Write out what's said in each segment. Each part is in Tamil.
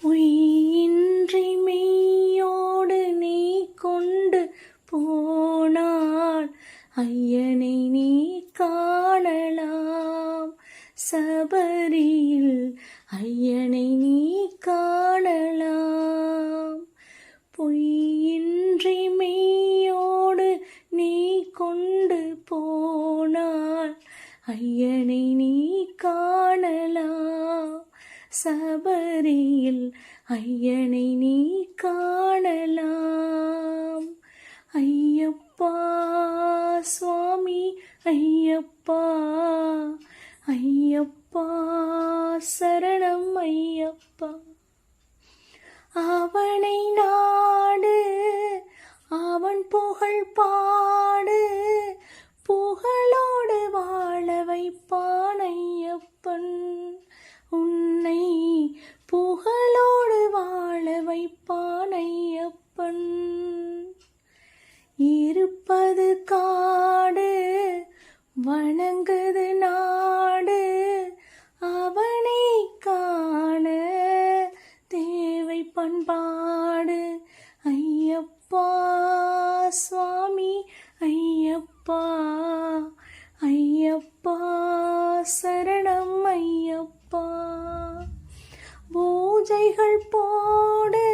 பொய்யின்றி மெய்யோடு நீ கொண்டு போனால் ஐயனை நீ காணலாம். சபரியில் ஐயனை நீ காணலாம். பொய்யின்றி மெய்யோடு நீ கொண்டு போனால் ஐயனை நீ காணலாம். சபரியில் ஐயனை நீ காணலாம். ஐயப்பா சுவாமி ஐயப்பா, ஐயப்பா சரணம் ஐயப்பா. அவனை நாடு, அவன் புகழ் பாடு, புகழோடு வாழ வைப்பான் ஐயப்பன். உன்னை புகழோடு வாழ வைப்பான் ஐயப்பன். இருப்பது காடு, வணங்குது நாடு, அவனை காண தேவை பண்பாடு. ஐயப்பா சுவாமி ஐயப்பா, ஐயப்பா சரணம் ஐயப்பா. பூஜைகள் போடு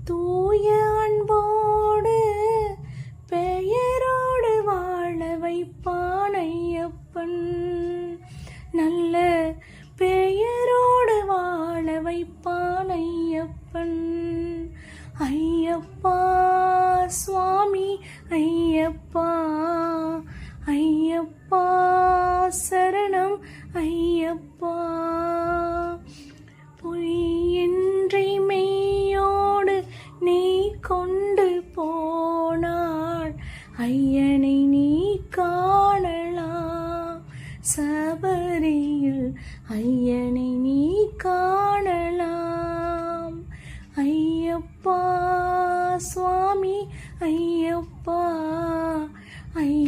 தூய அன்போடு, பெயரோடு வாழ வைப்பான் ஐயப்பன். நல்ல பெயரோடு வாழ வைப்பான் ஐயப்பன். ஐயப்பா சுவாமி ஐயப்பா, ஐயப்பா சரணம் ஐயப்பா. பொய்யின்றி மெய்யோடு நீ கொண்டு போனாள் ஐயனை நீ காணலாம். சபரியில் ஐயனை நீ